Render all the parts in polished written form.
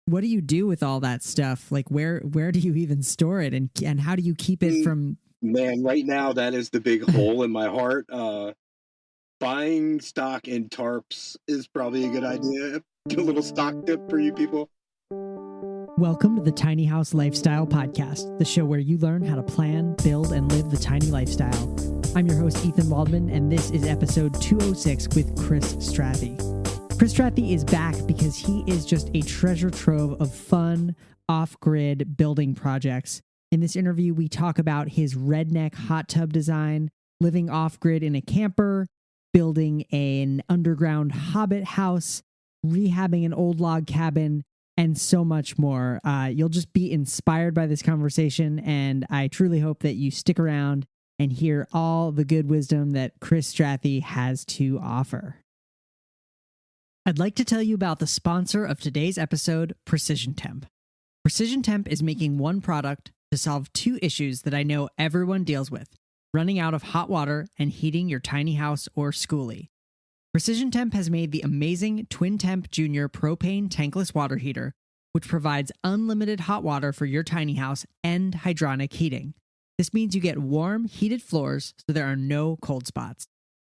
what do you do with all that stuff? Like where do you even store it, and how do you keep it from? Man, right now that is the big hole in my heart. Buying stock in tarps is probably a good idea. A little stock tip for you people. Welcome to the Tiny House Lifestyle Podcast, the show where you learn how to plan, build, and live the tiny lifestyle. I'm your host, Ethan Waldman, and this is episode 206 with Chris Strathy. Chris Strathy is back because he is just a treasure trove of fun, off-grid building projects. In this interview, we talk about his redneck hot tub design, living off-grid in a camper, building an underground Hobbit House, rehabbing an old log cabin, and so much more. You'll just be inspired by this conversation, and I truly hope that you stick around and hear all the good wisdom that Chris Strathy has to offer. I'd like to tell you about the sponsor of today's episode, Precision Temp. Precision Temp is making one product to solve two issues that I know everyone deals with: running out of hot water and heating your tiny house or schoolie. Precision Temp has made the amazing Twin Temp Junior propane tankless water heater, which provides unlimited hot water for your tiny house and hydronic heating. This means you get warm, heated floors so there are no cold spots.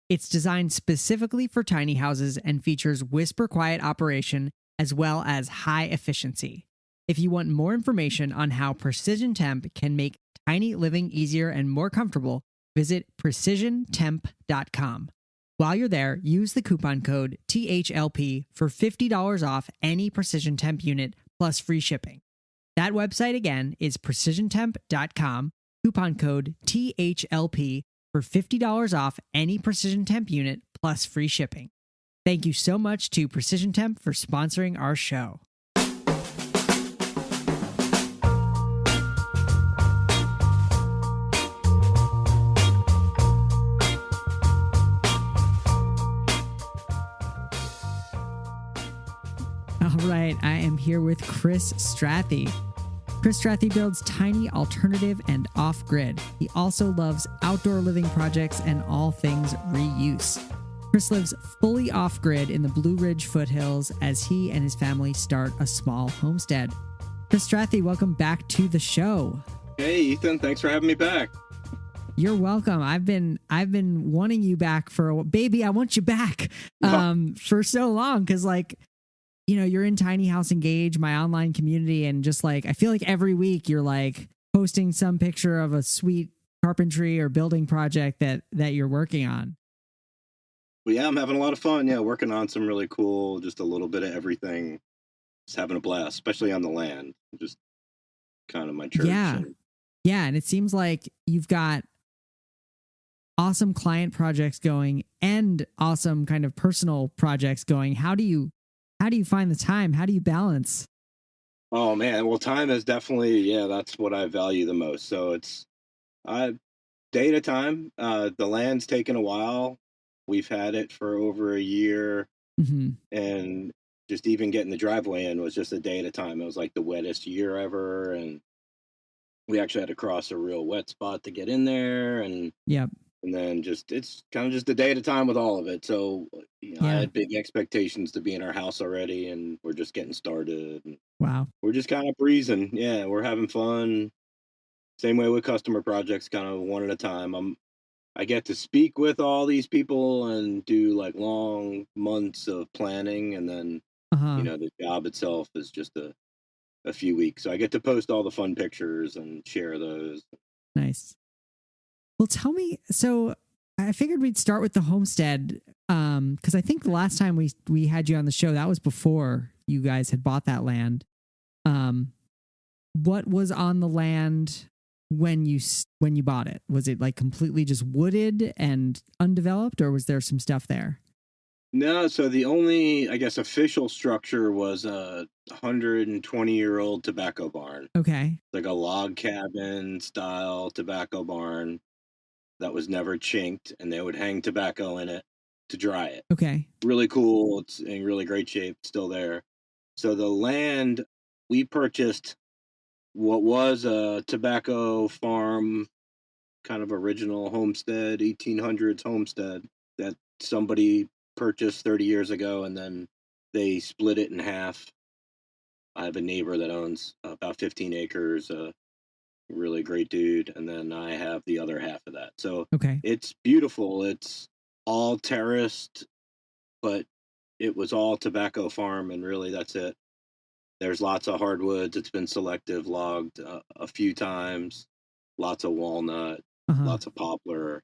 It's designed specifically for tiny houses and features whisper-quiet operation as well as high efficiency. If you want more information on how Precision Temp can make tiny living easier and more comfortable, visit precisiontemp.com. While you're there, use the coupon code THLP for $50 off any Precision Temp unit plus free shipping. That website again is precisiontemp.com, coupon code THLP for $50 off any Precision Temp unit plus free shipping. Thank you so much to Precision Temp for sponsoring our show. All right, I am here with Chris Strathy. Chris Strathy builds tiny, alternative, and off-grid. He also loves outdoor living projects and all things reuse. Chris lives fully off-grid in the Blue Ridge foothills as he and his family start a small homestead. Chris Strathy, welcome back to the show. Hey, Ethan, thanks for having me back. You're welcome. I've been wanting you back baby. I want you back for so long because you're in Tiny House Engage, my online community, and just I feel like every week you're posting some picture of a sweet carpentry or building project that you're working on. Well, yeah, I'm having a lot of fun. Yeah, working on some really cool, just a little bit of everything. Just having a blast, especially on the land. Just kind of my church. Yeah. Yeah, and it seems like you've got awesome client projects going and awesome kind of personal projects going. How do you find the time? How do you balance? Oh man, well, time is definitely, that's what I value the most. So it's day at a time. The land's taken a while. We've had it for over a year, and just even getting the driveway in was just a day at a time. It was like the wettest year ever, and we actually had to cross a real wet spot to get in there, and yep. And then it's kind of just a day at a time with all of it. So, I had big expectations to be in our house already, and we're just getting started. Wow. We're just kind of breezing. Yeah, we're having fun. Same way with customer projects, kind of one at a time. I get to speak with all these people and do long months of planning, and then the job itself is just a few weeks. So I get to post all the fun pictures and share those. Nice. Well, tell me, so I figured we'd start with the homestead, because I think the last time we had you on the show, that was before you guys had bought that land. What was on the land when you bought it? Was it completely just wooded and undeveloped, or was there some stuff there? No, so the only, I guess, official structure was a 120-year-old tobacco barn. Okay. Like a log cabin style tobacco barn that was never chinked, and they would hang tobacco in it to dry it. Okay. Really cool. It's in really great shape, still there. So the land, we purchased what was a tobacco farm, kind of original homestead, 1800s homestead that somebody purchased 30 years ago, and then they split it in half I have a neighbor that owns about 15 acres, a really great dude, and then I have the other half of that. So Okay. it's beautiful. It's all terraced, but it was all tobacco farm, and really that's it. There's lots of hardwoods. It's been selective logged a few times. Lots of walnut, Uh-huh. lots of poplar.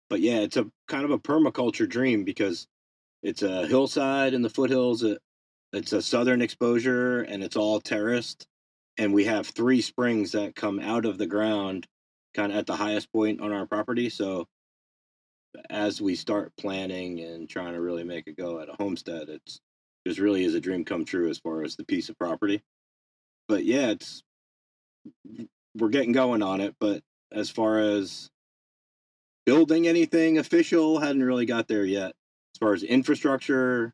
But yeah, it's a kind of a permaculture dream because it's a hillside in the foothills. It's a southern exposure and it's all terraced. And we have three springs that come out of the ground kind of at the highest point on our property. So as we start planning and trying to really make a go at a homestead, it's just really is a dream come true as far as the piece of property. But yeah, it's we're getting going on it. But as far as building anything official, hadn't really got there yet. As far as infrastructure,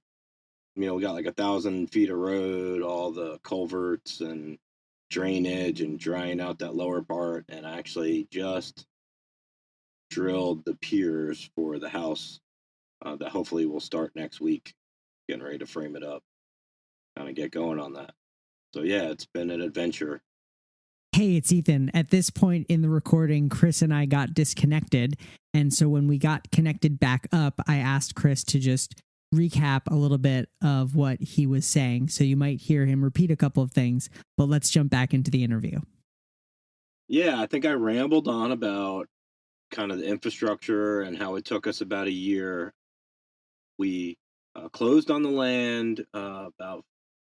we got like 1,000 feet of road, all the culverts and drainage and drying out that lower part. And I actually just drilled the piers for the house that hopefully will start next week, getting ready to frame it up, kind of get going on that. So yeah, it's been an adventure. Hey, it's Ethan. At this point in the recording, Chris and I got disconnected. And so when we got connected back up, I asked Chris to just recap a little bit of what he was saying. So you might hear him repeat a couple of things, but let's jump back into the interview. Yeah, I think I rambled on about kind of the infrastructure and how it took us about a year. We closed on the land about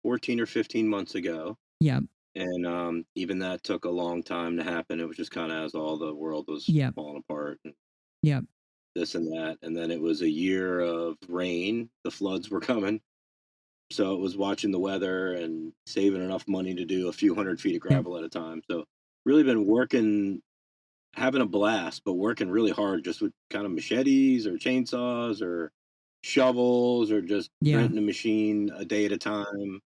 14 or 15 months ago. Yeah. And even that took a long time to happen. It was just kind of as all the world was Yeah. falling apart and Yeah. this and that. And then it was a year of rain. The floods were coming. So it was watching the weather and saving enough money to do a few 100 feet of Yeah. gravel at a time. So really been working, having a blast, but working really hard just with kind of machetes or chainsaws or shovels or just Yeah. renting a machine a day at a time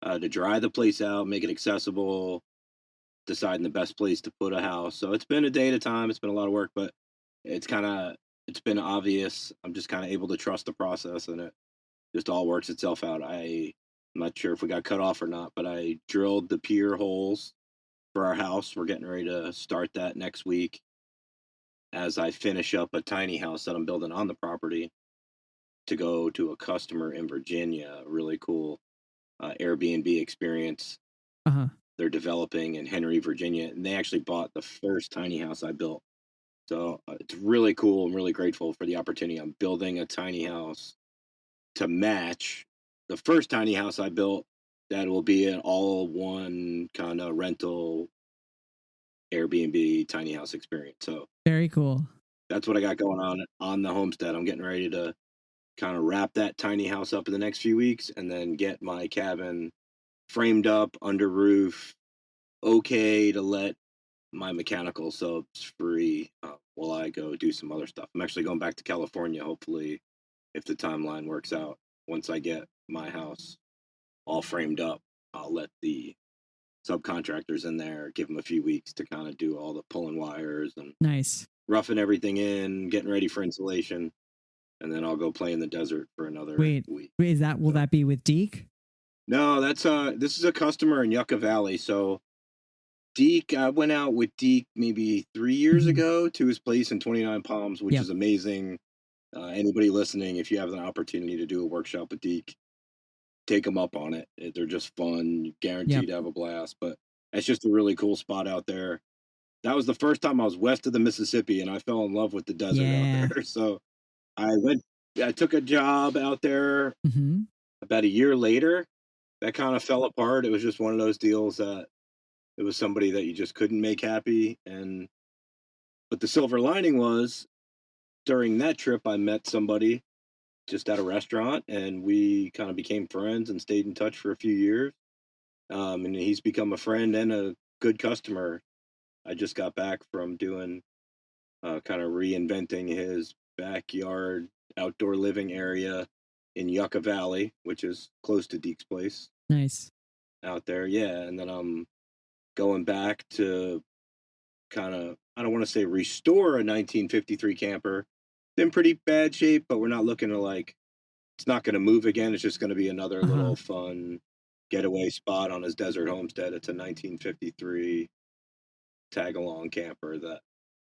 to dry the place out, make it accessible, deciding the best place to put a house. So it's been a day at a time. It's been a lot of work, but it's been obvious. I'm just kind of able to trust the process and it just all works itself out. I'm not sure if we got cut off or not, but I drilled the pier holes for our house. We're getting ready to start that next week as I finish up a tiny house that I'm building on the property to go to a customer in Virginia. A really cool Airbnb experience Uh-huh. they're developing in Henry, Virginia, and they actually bought the first tiny house I built. So it's really cool. I'm really grateful for the opportunity. I'm building a tiny house to match the first tiny house I built that will be an all one kind of rental Airbnb tiny house experience. So Very cool. that's what I got going on the homestead. I'm getting ready to kind of wrap that tiny house up in the next few weeks and then get my cabin framed up under roof, okay to let my mechanical subs free while I go do some other stuff. I'm actually going back to California, hopefully, if the timeline works out. Once I get my house all framed up, I'll let the subcontractors in there, give them a few weeks to kind of do all the pulling wires and Nice. roughing everything in, getting ready for insulation, and then I'll go play in the desert for another Wait, week. will that be with Deke? No, this is a customer in Yucca Valley. So Deke, I went out with Deke maybe 3 years ago to his place in 29 Palms, which Yep. is amazing. Anybody listening, if you have an opportunity to do a workshop with Deke, take them up on it. They're just fun, guaranteed to have a blast. But it's just a really cool spot out there. That was the first time I was west of the Mississippi, and I fell in love with the desert out there. So I took a job out there about a year later. That kind of fell apart. It was just one of those deals that it was somebody that you just couldn't make happy. But the silver lining was during that trip, I met somebody just at a restaurant and we kind of became friends and stayed in touch for a few years. And he's become a friend and a good customer. I just got back from doing kind of reinventing his backyard outdoor living area in Yucca Valley, which is close to Deke's place. Nice. Out there. Yeah. And then I'm going back to kind of, I don't want to say restore a 1953 camper. It's in pretty bad shape, but we're not looking to it's not going to move again. It's just going to be another little fun getaway spot on his desert homestead. It's a 1953 tag-along camper that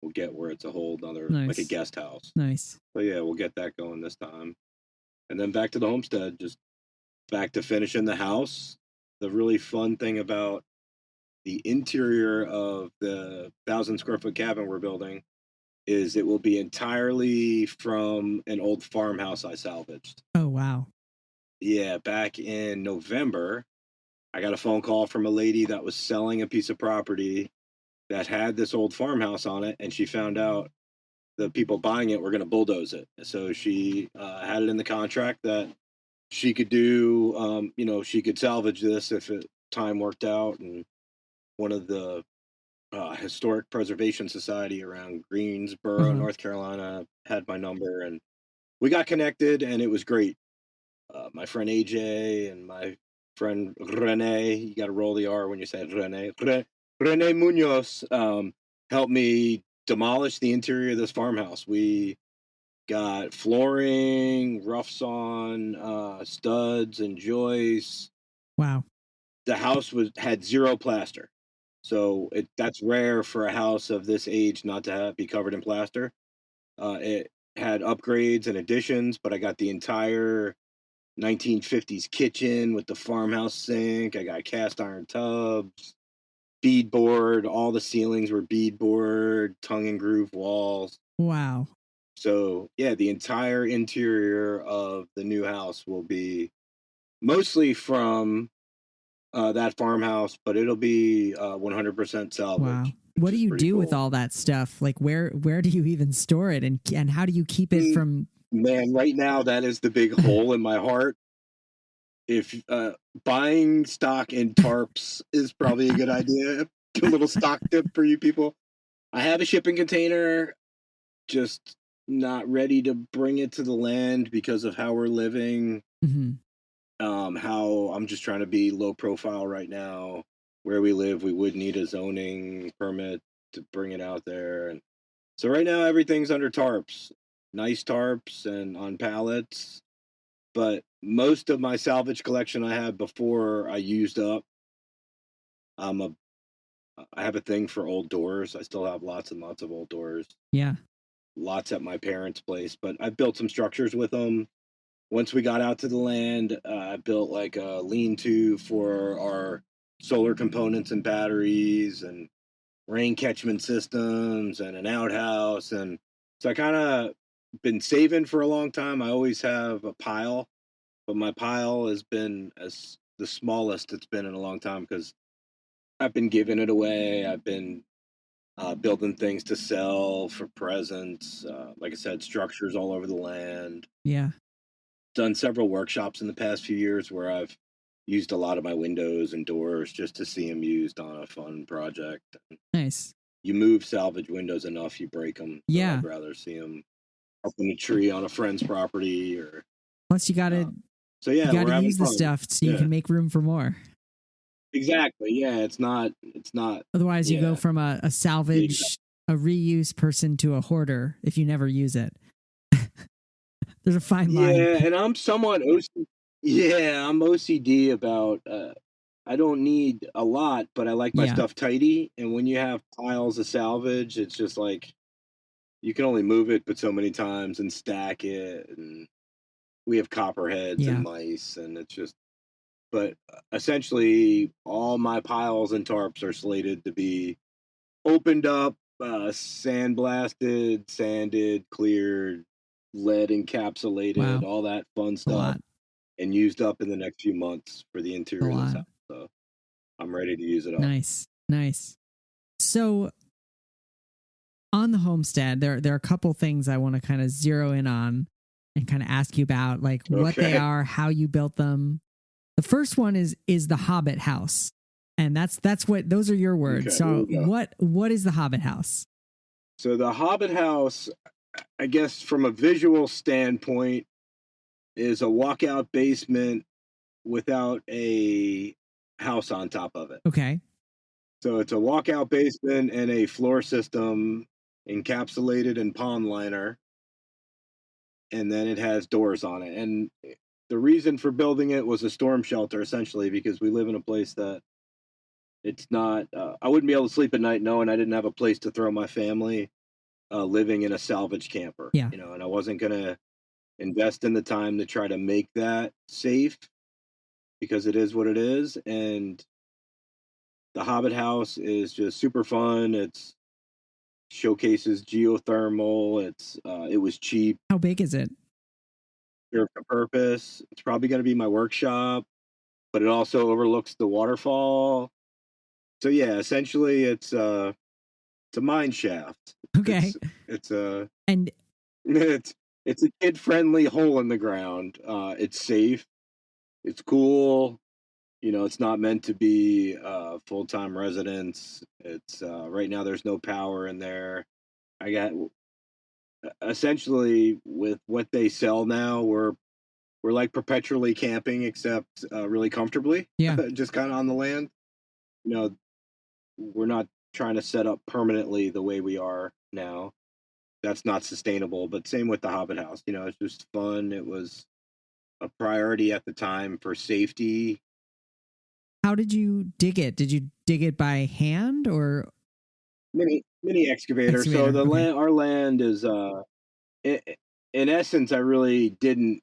we'll get where it's a whole other, like a Nice. guest house. Nice. So yeah, we'll get that going this time. And then back to the homestead, just back to finishing the house. The really fun thing about the interior of the 1,000 square foot cabin we're building is it will be entirely from an old farmhouse I salvaged. Oh, wow. Yeah, back in November, I got a phone call from a lady that was selling a piece of property that had this old farmhouse on it, and she found out the people buying it were going to bulldoze it. So she had it in the contract that she could do, she could salvage this if time worked out. And one of the Historic Preservation Society around Greensboro, Uh-huh. North Carolina, had my number, and we got connected, and it was great. My friend AJ and my friend Rene, you got to roll the R when you say Rene. Rene Munoz helped me demolish the interior of this farmhouse. We got flooring, roughs on, studs and joists. Wow. The house had zero plaster. So that's rare for a house of this age not to be covered in plaster. It had upgrades and additions, but I got the entire 1950s kitchen with the farmhouse sink. I got cast iron tubs, beadboard. All the ceilings were beadboard, tongue and groove walls. Wow. So yeah, the entire interior of the new house will be mostly from that farmhouse, but it'll be 100% salvage. Wow. What do you do with all that stuff? Like where do you even store it, and how do you keep it from? Man, right now that is the big hole in my heart. If buying stock in tarps is probably a good idea. A little stock tip for you people. I have a shipping container, just not ready to bring it to the land because of how we're living. Mm-hmm. How I'm just trying to be low profile right now. Where we live, we would need a zoning permit to bring it out there. And so right now everything's under tarps, nice tarps and on pallets. But most of my salvage collection I had before I used up. I have a thing for old doors. I still have lots and lots of old doors. Yeah. Lots at my parents' place, but I built some structures with them. Once we got out to the land, I built like a lean-to for our solar components and batteries and rain catchment systems and an outhouse. And so I kind of been saving for a long time. I always have a pile, but my pile has been as the smallest it's been in a long time because I've been giving it away. I've been building things to sell for presents. Like I said, structures all over the land. Yeah. Done several workshops in the past few years where I've used a lot of my windows and doors just to see them used on a fun project. Nice. You move salvage windows enough, you break them. Yeah. So I'd rather see them up in a tree on a friend's property or. Plus, you got to. So yeah, you got to use the stuff so you can make room for more. Exactly. Yeah, it's not. Otherwise, you go from a salvage, a reuse person to a hoarder if you never use it. There's a fine line. Yeah, and I'm somewhat OCD. Yeah, I'm OCD about. I don't need a lot, but I like my stuff tidy. And when you have piles of salvage, it's just like you can only move it but so many times and stack it. And we have copperheads and mice, and it's just. But essentially, all my piles and tarps are slated to be opened up, sandblasted, sanded, cleared, lead encapsulated, all that fun stuff, and used up in the next few months for the interior of this house. So I'm ready to use it up. Nice. So on the homestead, there are a couple things I want to kind of zero in on and kind of ask you about, like what they are, how you built them. The first one is the Hobbit House. And that's what those are your words. So what is the Hobbit House? So the Hobbit House, I guess from a visual standpoint, is a walkout basement without a house on top of it. Okay. So it's a walkout basement and a floor system encapsulated in pond liner. And then it has doors on it. And the reason for building it was a storm shelter, essentially, because we live in a place that it's not. I wouldn't be able to sleep at night knowing I didn't have a place to throw my family, living in a salvage camper. Yeah. And I wasn't gonna invest in the time to try to make that safe because it is what it is. And the Hobbit House is just super fun. It's showcases geothermal. It was cheap, How big is it? served a purpose. It's probably going to be my workshop, but it also overlooks the waterfall. So yeah, essentially it's a mine shaft. Okay. It's a And it's a kid friendly hole in the ground. It's safe. It's cool. It's not meant to be full time residence. It's right now there's no power in there. I got essentially with what they sell now, we're like perpetually camping, except really comfortably, yeah. just kind of on the land. You know, we're not trying to set up permanently the way we are now. That's not sustainable. But same with the Hobbit House. It's just fun. It was a priority at the time for safety. How did you dig it? Did you dig it by hand or Mini excavator. So excavator? the Okay. land, our land is i- in essence, I really didn't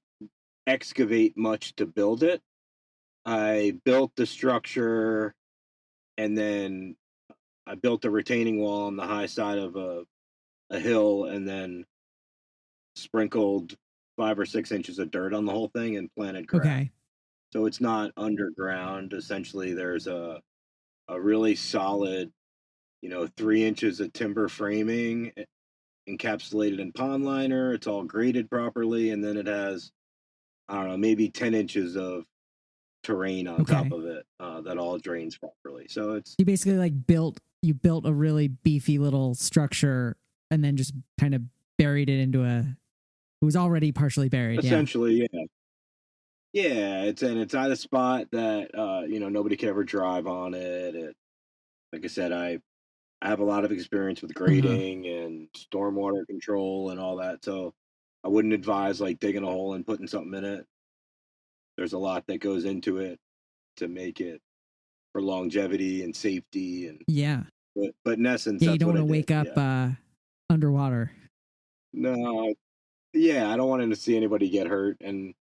excavate much to build it. I built the structure, and then I built a retaining wall on the high side of a hill, and then sprinkled 5 or 6 inches of dirt on the whole thing and planted grass. Okay. So it's not underground. Essentially, there's a really solid, 3 inches of timber framing encapsulated in pond liner. It's all graded properly, and then it has, I don't know, maybe 10 inches of terrain on top Okay. of it that all drains properly. So it's You basically like built a really beefy little structure and then just kind of buried it into it was already partially buried. Yeah. essentially, yeah, yeah. It's at a spot that nobody can ever drive on it. Like I said, I have a lot of experience with Uh-huh. grading and stormwater control and all that. So I wouldn't advise like digging a hole and putting something in it. There's a lot that goes into it to make it for longevity and safety, and Yeah. but in essence Yeah, you that's don't what want I to did. wake up Yeah. underwater. No, yeah, I don't want to see anybody get hurt, and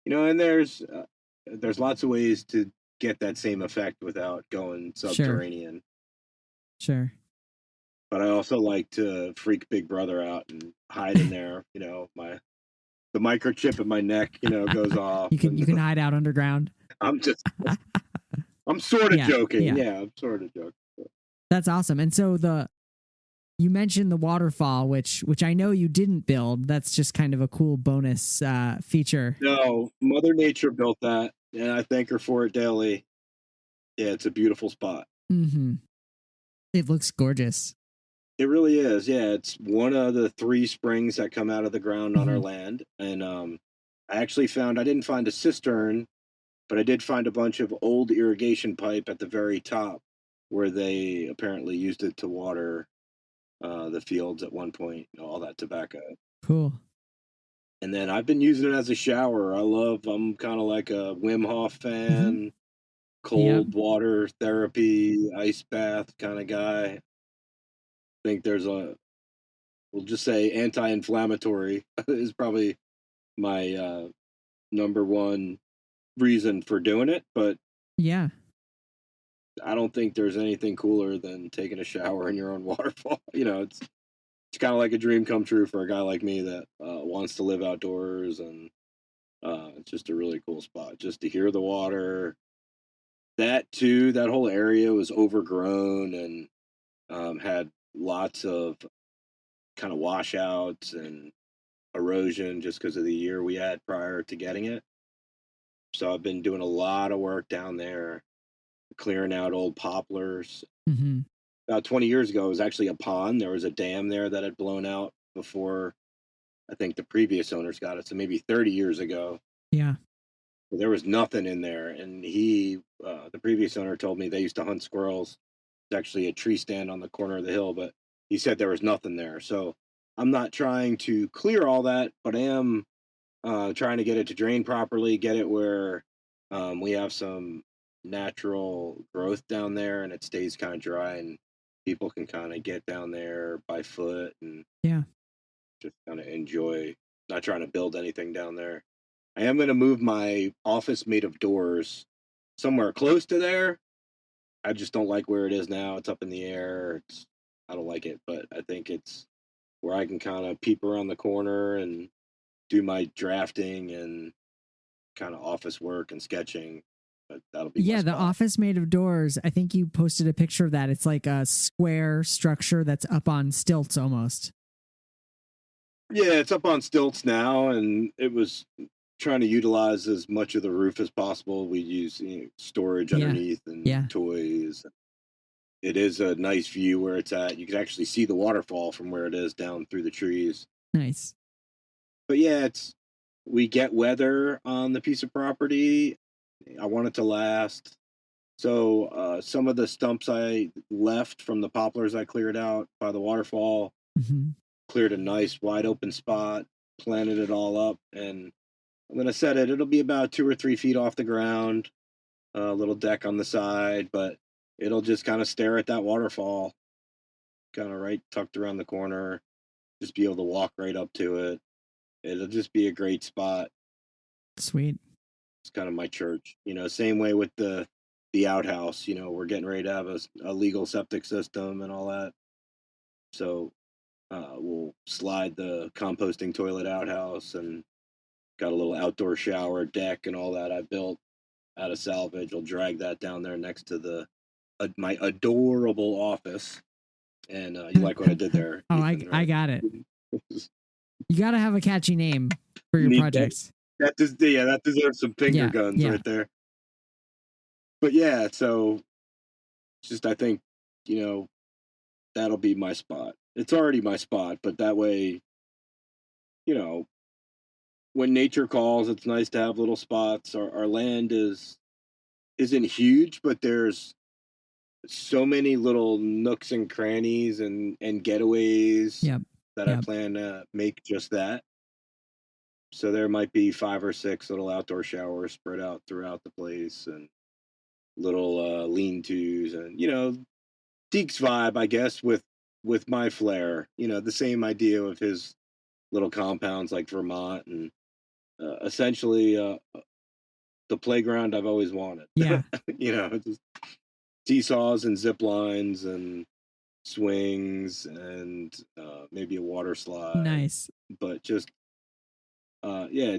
there's lots of ways to get that same effect without going Sure. subterranean. Sure. But I also like to freak Big Brother out and hide in there. The microchip in my neck, goes off, You can and hide out underground. I'm just I'm sort of Yeah. joking. Yeah. Yeah, I'm sort of joking. That's awesome. And so the you mentioned the waterfall, which I know you didn't build. That's just kind of a cool bonus feature. No, Mother Nature built that, and I thank her for it daily. Yeah, it's a beautiful spot. Mm-hmm. It looks gorgeous. It really is. Yeah, it's one of the three springs that come out of the ground on our Mm-hmm. land, and I didn't find a cistern, but I did find a bunch of old irrigation pipe at the very top, where they apparently used it to water the fields at one point. All that tobacco. Cool. And then I've been using it as a shower. I'm kind of like a Wim Hof Mm-hmm. fan, Yep. cold water therapy, ice bath kind of guy. Think we'll just say anti-inflammatory is probably my number one reason for doing it. But Yeah. I don't think there's anything cooler than taking a shower in your own waterfall. It's kind of like a dream come true for a guy like me that wants to live outdoors, and it's just a really cool spot just to hear the water. That too, that whole area was overgrown and had lots of kind of washouts and erosion just because of the year we had prior to getting it. So I've been doing a lot of work down there, clearing out old poplars. Mm-hmm. About 20 years ago, it was actually a pond. There was a dam there that had blown out before I think the previous owners got it. So maybe 30 years ago, Yeah. there was nothing in there. And the previous owner told me they used to hunt squirrels. It's actually a tree stand on the corner of the hill, but he said there was nothing there. So I'm not trying to clear all that, but I am trying to get it to drain properly, get it where we have some natural growth down there and it stays kind of dry and people can kind of get down there by foot and Yeah. just kind of enjoy, not trying to build anything down there. I am going to move my office made of doors somewhere close to there. I just don't like where it is now. It's up in the air. I don't like it, but I think it's where I can kind of peep around the corner and do my drafting and kind of office work and sketching. But that'll be my Yeah, the spot. office made of doors. I think you posted a picture of that. It's like a square structure that's up on stilts almost. Yeah, it's up on stilts now, and it was trying to utilize as much of the roof as possible. We use storage underneath and toys. It is a nice view where it's at. You can actually see the waterfall from where it is down through the trees. Nice. But yeah, we get weather on the piece of property. I want it to last. So some of the stumps I left from the poplars I cleared out by the waterfall, cleared a nice wide open spot, planted it all up, and I'm going to set it. It'll be about 2 or 3 feet off the ground, a little deck on the side, but it'll just kind of stare at that waterfall, kind of right tucked around the corner, just be able to walk right up to it. It'll just be a great spot. Sweet. It's kind of my church, same way with the outhouse, we're getting ready to have a legal septic system and all that. So we'll slide the composting toilet outhouse and got a little outdoor shower deck and all that I built out of salvage. I'll drag that down there next to my adorable office. And you like what I did there? Oh, Ethan, I got it. You got to have a catchy name for your projects. That deserves some finger guns right there. But yeah, so just I think, that'll be my spot. It's already my spot, but that way, when nature calls, it's nice to have little spots. Our land isn't huge, but there's so many little nooks and crannies and getaways that I plan to make just that. So there might be 5 or 6 little outdoor showers spread out throughout the place and little lean-tos and Deke's vibe, I guess, with my flair. The same idea of his little compounds like Vermont and essentially the playground I've always wanted. Yeah. Just seesaws and zip lines and swings and maybe a water slide. Nice. But just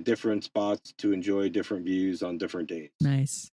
different spots to enjoy different views on different days. Nice.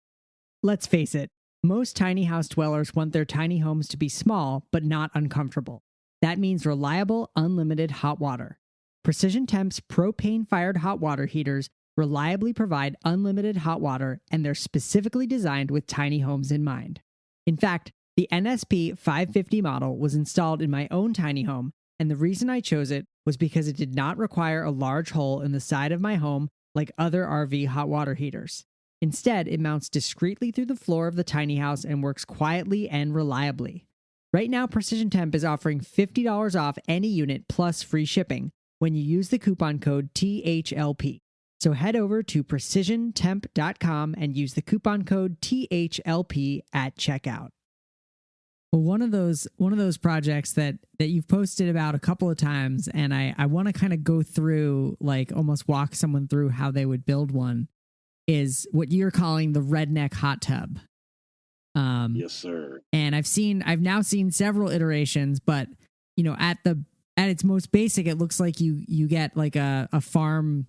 Let's face it, most tiny house dwellers want their tiny homes to be small, but not uncomfortable. That means reliable, unlimited hot water. Precision Temp's propane-fired hot water heaters reliably provide unlimited hot water, and they're specifically designed with tiny homes in mind. In fact, the NSP 550 model was installed in my own tiny home, and the reason I chose it was because it did not require a large hole in the side of my home like other RV hot water heaters. Instead, it mounts discreetly through the floor of the tiny house and works quietly and reliably. Right now, Precision Temp is offering $50 off any unit plus free shipping when you use the coupon code THLP. So head over to precisiontemp.com and use the coupon code THLP at checkout. Well, one of those projects that you've posted about a couple of times, and I want to kind of go through, like almost walk someone through how they would build one, is what you're calling the redneck hot tub. Yes, sir. And I've now seen several iterations, but at its most basic, it looks like you get like a farm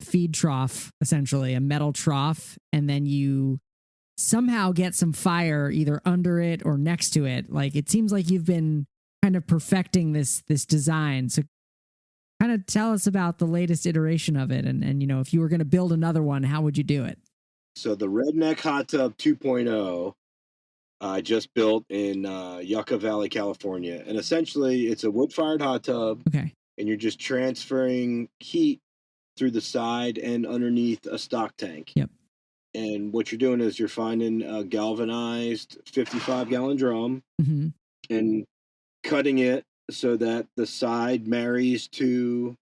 feed trough, essentially a metal trough, and then you somehow get some fire either under it or next to it. Like it seems like you've been kind of perfecting this design. So kind of tell us about the latest iteration of it, and if you were going to build another one, how would you do it? So the redneck hot tub 2.0 I just built in Yucca Valley, California, and essentially it's a wood-fired hot tub. Okay. And you're just transferring heat through the side and underneath a stock tank. Yep. And what you're doing is you're finding a galvanized 55-gallon drum and cutting it so that the side marries to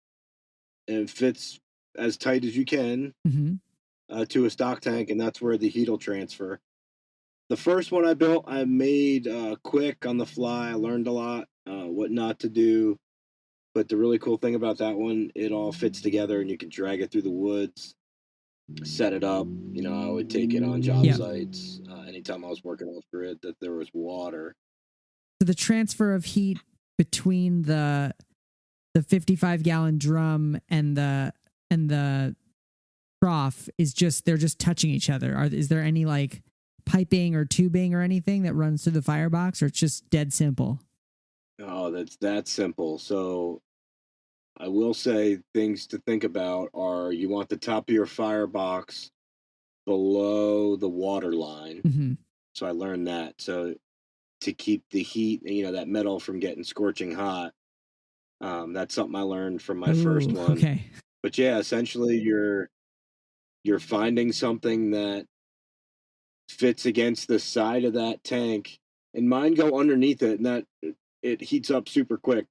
and fits as tight as you can Mm-hmm. to a stock tank, and that's where the heat will transfer. The first one I built, I made quick on the fly. I learned a lot, what not to do. But the really cool thing about that one, it all fits together and you can drag it through the woods, set it up. I would take it on job Yeah. sites anytime I was working off grid that there was water. So the transfer of heat between the 55-gallon drum and the trough is just, they're just touching each other. Is there any like piping or tubing or anything that runs through the firebox, or it's just dead simple? Oh, that's that simple. So I will say things to think about are you want the top of your firebox below the water line. Mm-hmm. So I learned that. So to keep the heat, that metal from getting scorching hot. That's something I learned from my first Ooh, one. okay. But yeah, essentially you're finding something that fits against the side of that tank, and mine go underneath it, and that it heats up super quick.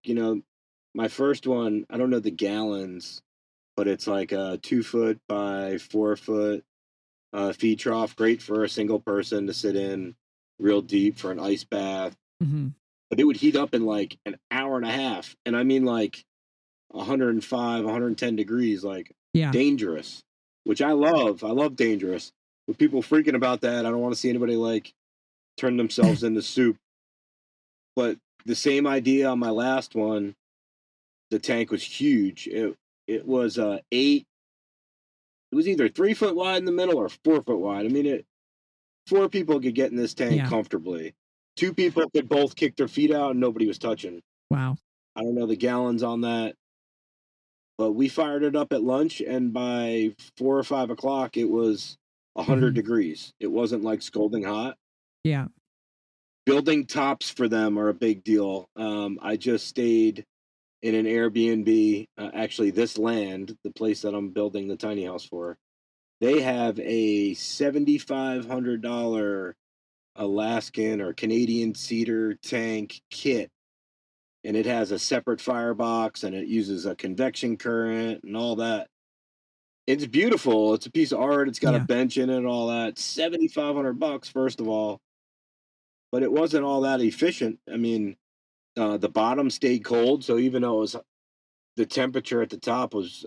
My first one, I don't know the gallons, but it's like a 2 foot by 4 foot feed trough, great for a single person to sit in, real deep for an ice bath. Mm-hmm. But it would heat up in like an hour and a half, and I mean like 105, 110 degrees, like Yeah. dangerous, which I love. I love dangerous. With people freaking about that, I don't want to see anybody like turn themselves into soup. But the same idea on my last one, the tank was huge. It was 8. It was either 3 foot wide in the middle or 4 foot wide. I mean, 4 people could get in this tank Yeah. comfortably. 2 people could both kick their feet out and nobody was touching. Wow. I don't know the gallons on that, but we fired it up at lunch, and by 4 or 5 o'clock, it was 100 Mm-hmm. degrees. It wasn't like scalding hot. Yeah. Building tops for them are a big deal. I just stayed in an Airbnb. Actually, this land, the place that I'm building the tiny house for, they have a $7,500 Alaskan or Canadian cedar tank kit, and it has a separate firebox and it uses a convection current and all that. It's beautiful. It's a piece of art. It's got a Yeah. bench in it and all that. $7,500, first of all, but it wasn't all that efficient. I mean, the bottom stayed cold, so even though the temperature at the top was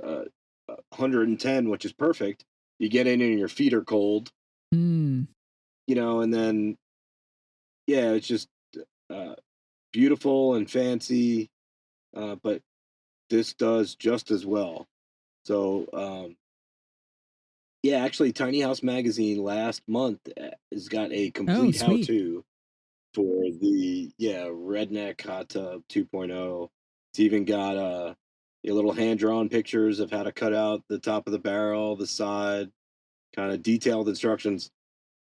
110, which is perfect, you get in and your feet are cold, Mm. and then yeah, it's just uh, beautiful and fancy, but this does just as well. So yeah, actually, Tiny House Magazine last month has got a Oh, complete sweet. how-to for the redneck hot tub 2.0. It's even got little hand-drawn pictures of how to cut out the top of the barrel, the side, kind of detailed instructions.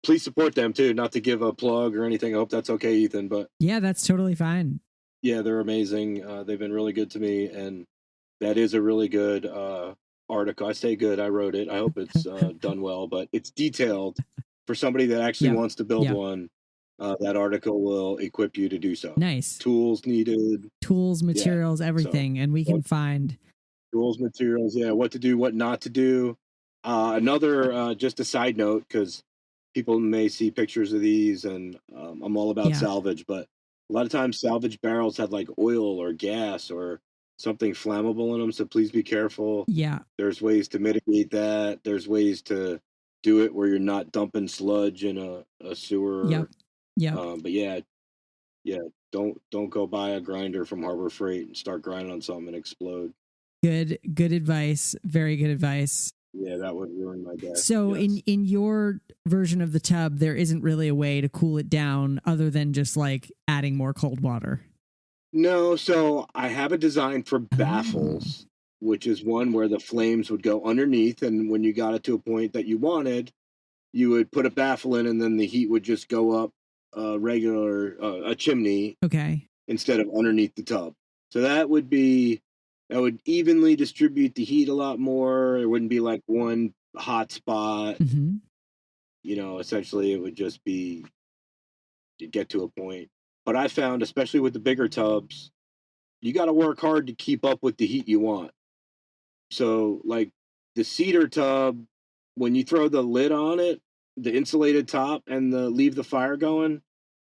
Please support them too. Not to give a plug or anything. I hope that's okay, Ethan. But Yeah, that's totally fine. yeah, they're amazing. They've been really good to me, and that is a really good article. I say good. I wrote it. I hope it's done well, but it's detailed for somebody that actually Yep. wants to build Yep. one. That article will equip you to do so. Nice. Tools needed. Tools, Yeah. materials, everything. And we can find. Tools, materials. Yeah. What to do, what not to do. Another, just a side note, because people may see pictures of these, and I'm all about Yeah. salvage, but a lot of times salvage barrels have like oil or gas or something flammable in them. So please be careful. Yeah. There's ways to mitigate that. There's ways to do it where you're not dumping sludge in a sewer. Yep. Yep. But yeah, don't go buy a grinder from Harbor Freight and start grinding on something and explode. Good advice. Very good advice. Yeah, that would ruin my day. So yes. in your version of the tub, there isn't really a way to cool it down other than just like adding more cold water. No, so I have a design for baffles, which is one where the flames would go underneath, and when you got it to a point that you wanted, you would put a baffle in, and then the heat would just go up a chimney. Okay. Instead of underneath the tub. So that would evenly distribute the heat a lot more. There wouldn't be like one hot spot. Mm-hmm. Essentially it would just be to get to a point. But I found, especially with the bigger tubs, you got to work hard to keep up with the heat you want. So like the cedar tub, when you throw the lid on it, the insulated top, and leave the fire going,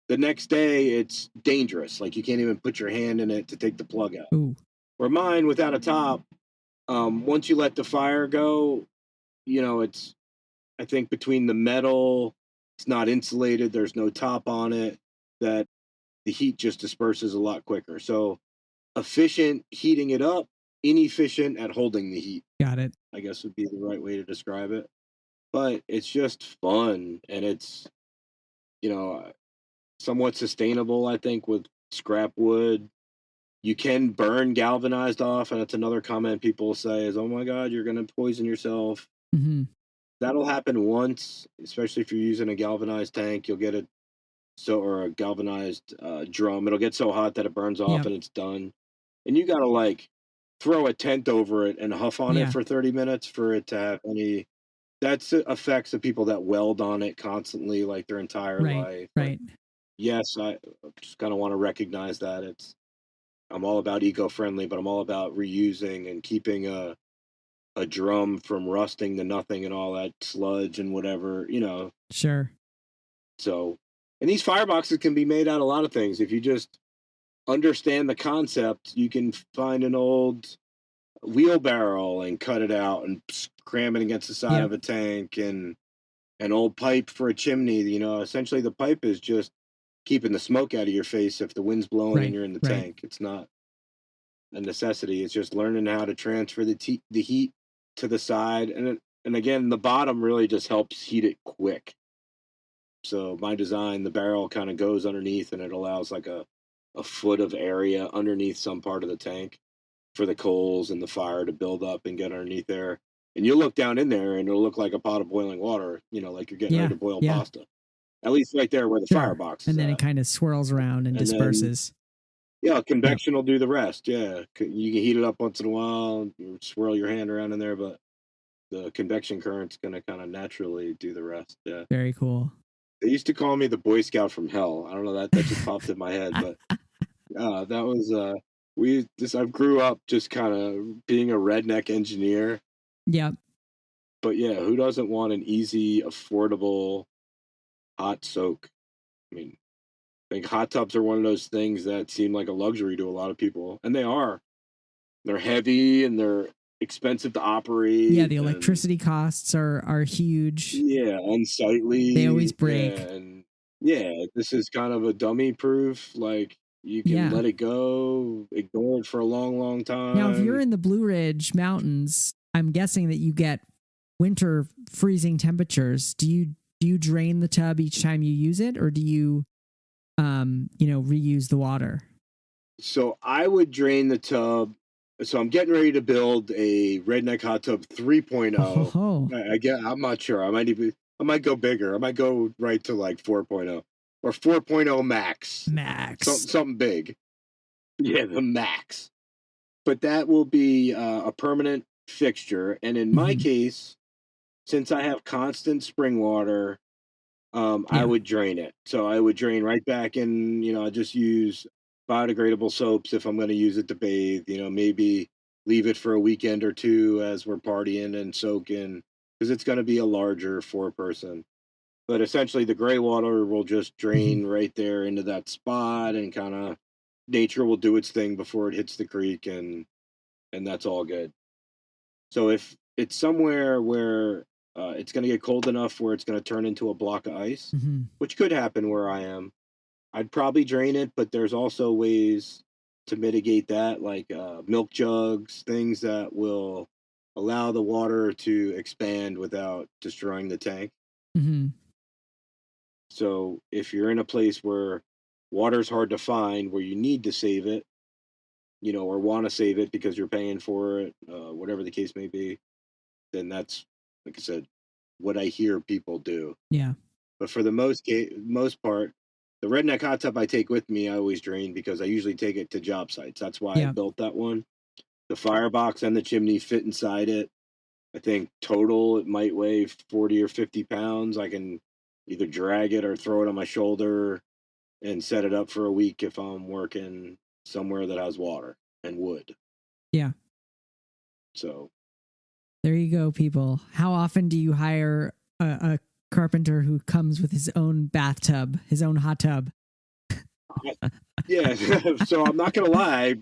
the next day it's dangerous. Like you can't even put your hand in it to take the plug out. Ooh. Where mine, without a top, once you let the fire go, it's, I think between the metal, it's not insulated, there's no top on it, that the heat just disperses a lot quicker. So efficient heating it up, inefficient at holding the heat, Got it. I guess would be the right way to describe it. But it's just fun, and it's, somewhat sustainable, I think, with scrap wood. You can burn galvanized off, and that's another comment people say is, "Oh my God, you're going to poison yourself." Mm-hmm. That'll happen once, especially if you're using a galvanized tank. You'll get it or a galvanized drum. It'll get so hot that it burns off and it's done. And you got to like throw a tent over it and huff on it for 30 minutes for it to have any. That's affects the people that weld on it constantly, like their entire life. Right. But yes, I just kind of want to recognize that I'm all about eco-friendly, but I'm all about reusing and keeping a drum from rusting to nothing and all that sludge and whatever, Sure. So, and these fireboxes can be made out of a lot of things. If you just understand the concept, you can find an old wheelbarrow and cut it out and cram it against the side of a tank, and an old pipe for a chimney. Essentially the pipe is just keeping the smoke out of your face if the wind's blowing and you're in the tank. It's not a necessity. It's just learning how to transfer the heat to the side, and again, the bottom really just helps heat it quick. So my design, the barrel kind of goes underneath, and it allows like a foot of area underneath some part of the tank for the coals and the fire to build up and get underneath there. And you'll look down in there, and it'll look like a pot of boiling water, like you're getting ready to boil pasta. At least right there where the firebox is. And then it kind of swirls around and disperses. Convection will do the rest. Yeah, you can heat it up once in a while, swirl your hand around in there, but the convection current's going to kind of naturally do the rest. Yeah. Very cool. They used to call me the Boy Scout from hell. I don't know, that just popped in my head, but that was I grew up just kind of being a redneck engineer. Yeah. But yeah, who doesn't want an easy, affordable hot soak? I mean, I think hot tubs are one of those things that seem like a luxury to a lot of people, and they are. They're heavy and they're expensive to operate. Yeah, the electricity costs are huge. Yeah, unsightly. They always break. And this is kind of a dummy proof. Like you can let it go, ignore it for a long, long time. Now, if you're in the Blue Ridge Mountains, I'm guessing that you get winter freezing temperatures. Do you drain the tub each time you use it, or do you reuse the water? So I would drain the tub. So I'm getting ready to build a redneck hot tub 3.0. I'm not sure. I might go bigger. I might go right to like 4.0 or 4.0 max. Something big. Yeah, the max. But that will be a permanent fixture. And in my case, since I have constant spring water, I would drain it. So I would drain right back in, I just use biodegradable soaps if I'm going to use it to bathe, maybe leave it for a weekend or two as we're partying and soaking, because it's going to be a larger 4-person. But essentially the gray water will just drain right there into that spot, and kind of nature will do its thing before it hits the creek, and that's all good. So if it's somewhere where it's going to get cold enough where it's going to turn into a block of ice, which could happen where I am, I'd probably drain it, but there's also ways to mitigate that, like milk jugs, things that will allow the water to expand without destroying the tank. So if you're in a place where water's hard to find, where you need to save it, or want to save it because you're paying for it, whatever the case may be, then that's, like I said, what I hear people do. Yeah. But for the most part, the redneck hot tub I take with me, I always drain, because I usually take it to job sites. That's why I built that one. The firebox and the chimney fit inside it. I think total it might weigh 40 or 50 pounds. I can either drag it or throw it on my shoulder and set it up for a week if I'm working somewhere that has water and wood. Yeah. So There you go, people. How often do you hire a carpenter who comes with his own bathtub, his own hot tub? Yeah. So I'm not gonna lie.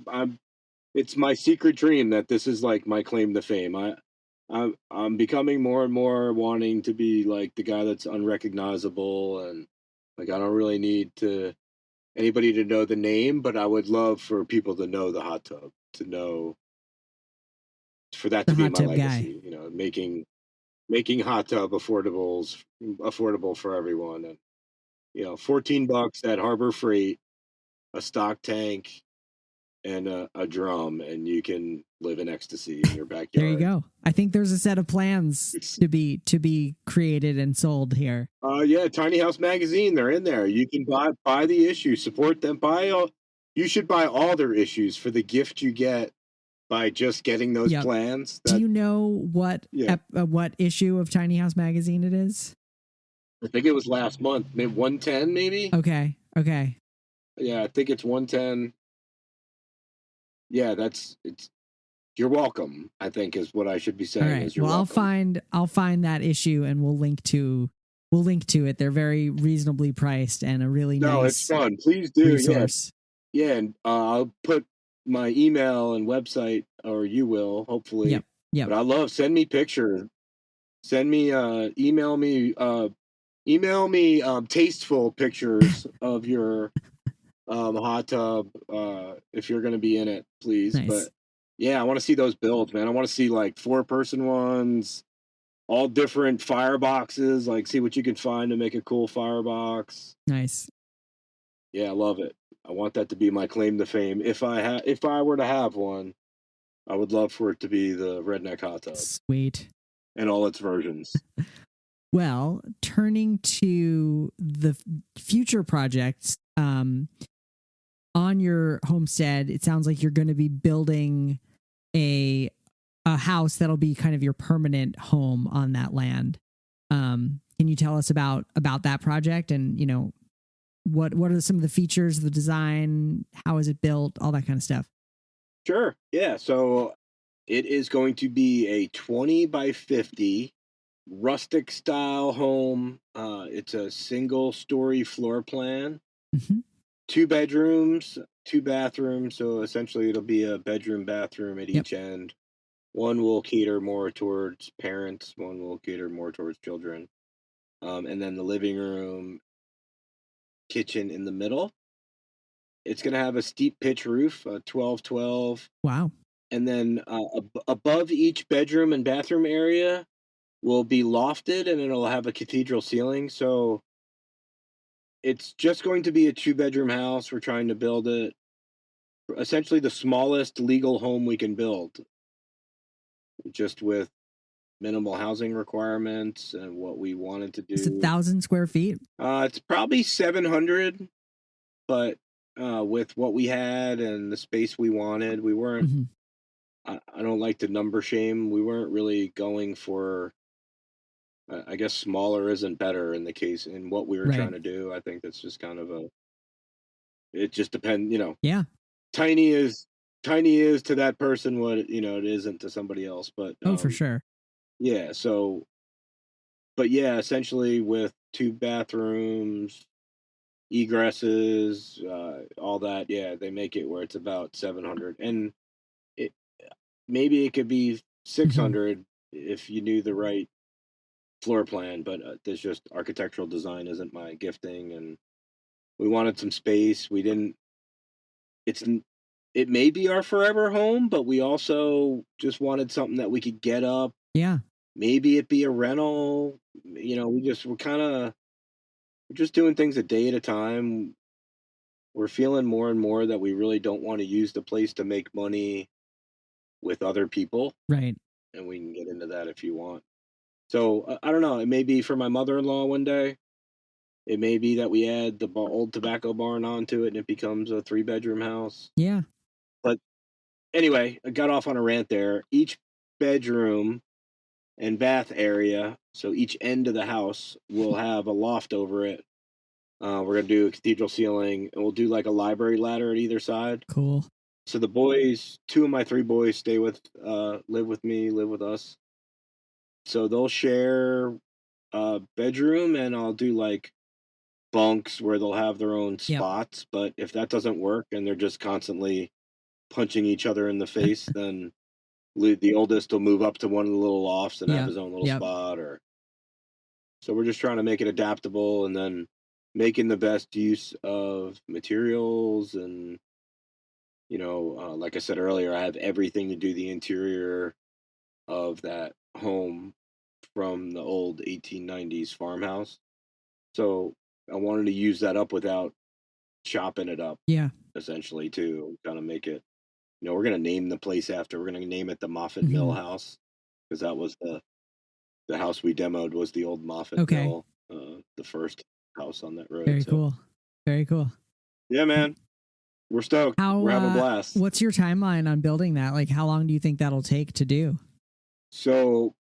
It's my secret dream that this is like my claim to fame. I'm becoming more and more wanting to be like the guy that's unrecognizable, and like I don't really need to anybody to know the name, but I would love for people to know the hot tub, to know for that The to be hot my tub guy. legacy. Making hot tub affordable for everyone, and 14 bucks at Harbor Freight, a stock tank, and a drum, and you can live in ecstasy in your There you backyard. go. I think there's a set of plans to be created and sold here. Yeah, Tiny House Magazine, they're in there. You can buy the issue, support them. You should buy all their issues for the gift you get by just getting those Yep. plans. Do you know what Yeah. what issue of Tiny House Magazine it is? I think it was last month, maybe 110, maybe. Okay. Yeah, I think it's 110. Yeah, you're welcome, I think is what I should be saying. All right. Is you're Well, welcome. I'll find that issue and we'll link to it. They're very reasonably priced and a really No, nice it's fun. Please do. resource. Yeah, and I'll put my email and website, or you will, hopefully. Yep. But I love, send me pictures. Send me email me tasteful pictures of your hot tub if you're going to be in it, please. Nice. But yeah, I want to see those builds, man. I want to see like 4-person ones, all different fireboxes, like see what you can find to make a cool firebox. Nice. Yeah, I love it. I want that to be my claim to fame. If I were to have one, I would love for it to be the redneck hot tub. Sweet. And all its versions. Well, turning to the future projects, on your homestead, it sounds like you're going to be building a house that'll be kind of your permanent home on that land. Can you tell us about that project and, what are some of the features of the design? How is it built? All that kind of stuff. Sure. Yeah. So it is going to be a 20 by 50 rustic style home. It's a single story floor plan, 2 bedrooms, 2 bathrooms. So essentially it'll be a bedroom, bathroom at each end. One will cater more towards parents, one will cater more towards children. And then the living room, kitchen in the middle. It's going to have a steep pitch roof, 12-12. Wow. And then above each bedroom and bathroom area will be lofted, and it'll have a cathedral ceiling. So it's just going to be a 2-bedroom house. We're trying to build it essentially the smallest legal home we can build, just with minimal housing requirements and what we wanted to do. It's 1,000 square feet. It's probably 700, but with what we had and the space we wanted, we weren't. I don't like to number shame. We weren't really going for. I guess smaller isn't better in what we were trying to do. I think that's just kind of it just depends, Yeah. Tiny is to that person what it isn't to somebody else. But for sure. Yeah. So, but yeah, essentially with 2 bathrooms, egresses, all that. Yeah, they make it where it's about 700, and maybe it could be 600 if you knew the right floor plan, but there's just architectural design isn't my gifting, and we wanted some space. It may be our forever home, but we also just wanted something that we could get up. Yeah. Maybe it be a rental. We're just doing things a day at a time. We're feeling more and more that we really don't want to use the place to make money with other people. Right. And we can get into that if you want. So I don't know. It may be for my mother-in-law one day. It may be that we add the old tobacco barn onto it and it becomes a 3-bedroom house. Yeah. But anyway, I got off on a rant there. Each bedroom and bath area, so each end of the house will have a loft over it. We're going to do a cathedral ceiling, and we'll do like a library ladder at either side. Cool. So the boys, 2 of my 3 boys live with me, live with us. So they'll share a bedroom, and I'll do like bunks where they'll have their own Yep. spots. But if that doesn't work and they're just constantly punching each other in the face, then the oldest will move up to one of the little lofts and have Yep. his own little Yep. spot. Or so we're just trying to make it adaptable, and then making the best use of materials. And like I said earlier, I have everything to do the interior of that home from the old 1890s farmhouse. So I wanted to use that up without chopping it up, Yeah. essentially, to kind of make it. We're gonna name the place after. We're gonna name it the Moffat Mill Hmm. House, because that was the house we demoed, was the old Moffat Okay. Mill, the first house on that road. Very So cool. Very cool. yeah, man, we're stoked. How, We're having a blast. what's your timeline on building that? Like, how long do you think that'll take to do? So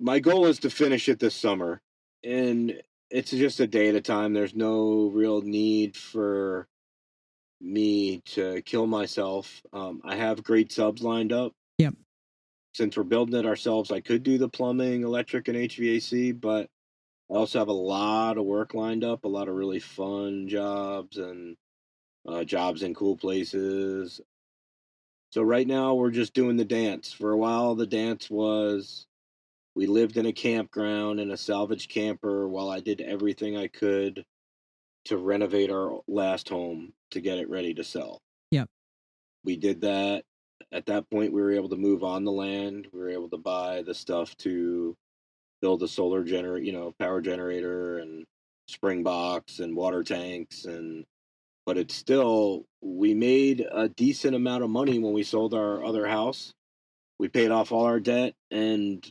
my goal is to finish it this summer, and it's just a day at a time. There's no real need for me to kill myself. I have great subs lined up. Yep. Since we're building it ourselves, I could do the plumbing, electric, and HVAC, but I also have a lot of work lined up, a lot of really fun jobs, and jobs in cool places. So right now we're just doing the dance. For a while, the dance was we lived in a campground in a salvage camper while I did everything I could to renovate our last home to get it ready to sell. Yep. We did that. At that point, we were able to move on the land. We were able to buy the stuff to build a solar power generator, and spring box and water tanks. But it's still, we made a decent amount of money when we sold our other house. We paid off all our debt and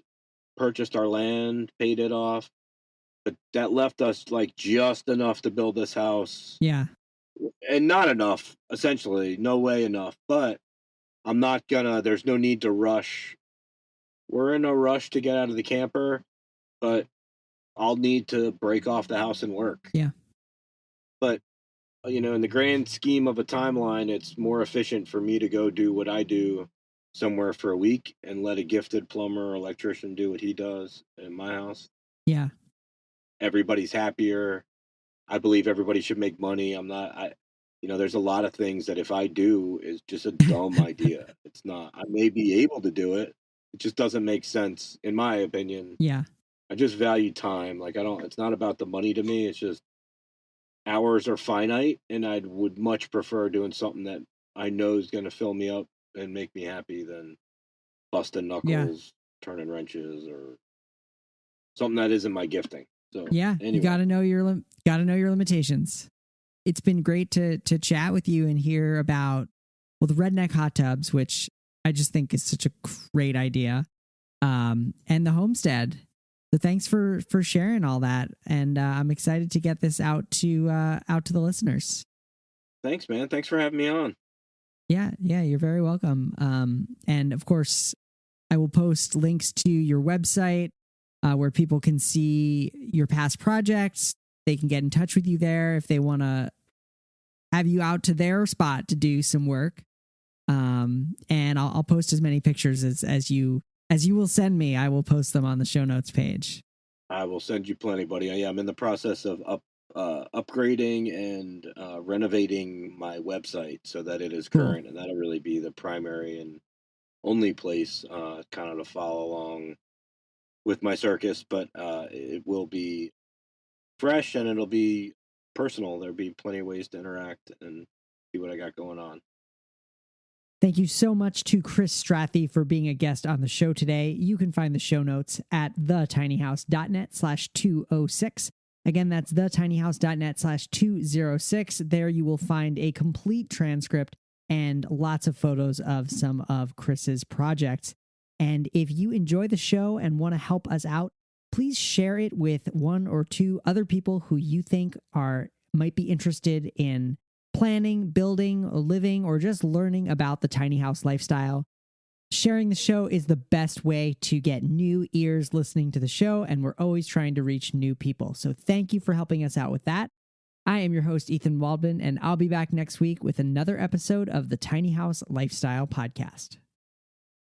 purchased our land, paid it off. But that left us like just enough to build this house, Yeah. and not enough, essentially, no way enough. But there's no need to rush. We're in a rush to get out of the camper, but I'll need to break off the house and work. Yeah. But, in the grand scheme of a timeline, it's more efficient for me to go do what I do somewhere for a week and let a gifted plumber or electrician do what he does in my house. Yeah. Everybody's happier. I believe everybody should make money. There's a lot of things that if I do is just a dumb idea. It's not. I may be able to do it. It just doesn't make sense, in my opinion. Yeah. I just value time. Like, it's not about the money to me. It's just hours are finite, and I would much prefer doing something that I know is going to fill me up and make me happy than busting Yeah. knuckles, turning wrenches, or something that isn't my gifting. So Yeah. You anyway. gotta know your limitations. It's been great to chat with you and hear about, well, the redneck hot tubs, which I just think is such a great idea, and the homestead. So thanks for sharing all that, and I'm excited to get this out to the listeners. Thanks, man. Thanks for having me on. Yeah, you're very welcome. And of course, I will post links to your website where people can see your past projects. They can get in touch with you there if they want to have you out to their spot to do some work. And I'll post as many pictures as you will send me. I will post them on the show notes page. I will send you plenty, buddy. Yeah, I'm in the process of upgrading and renovating my website so that it is current, and that'll really be the primary and only place kind of to follow along with my circus. But it will be fresh, and it'll be personal. There'll be plenty of ways to interact and see what I got going on. Thank you so much to Chris Strathy for being a guest on the show today. You can find the show notes at thetinyhouse.net/206. Again, that's thetinyhouse.net/206. There you will find a complete transcript and lots of photos of some of Chris's projects. And if you enjoy the show and want to help us out, please share it with one or two other people who you think might be interested in planning, building, living, or just learning about the tiny house lifestyle. Sharing the show is the best way to get new ears listening to the show, and we're always trying to reach new people. So thank you for helping us out with that. I am your host, Ethan Waldman, and I'll be back next week with another episode of the Tiny House Lifestyle Podcast.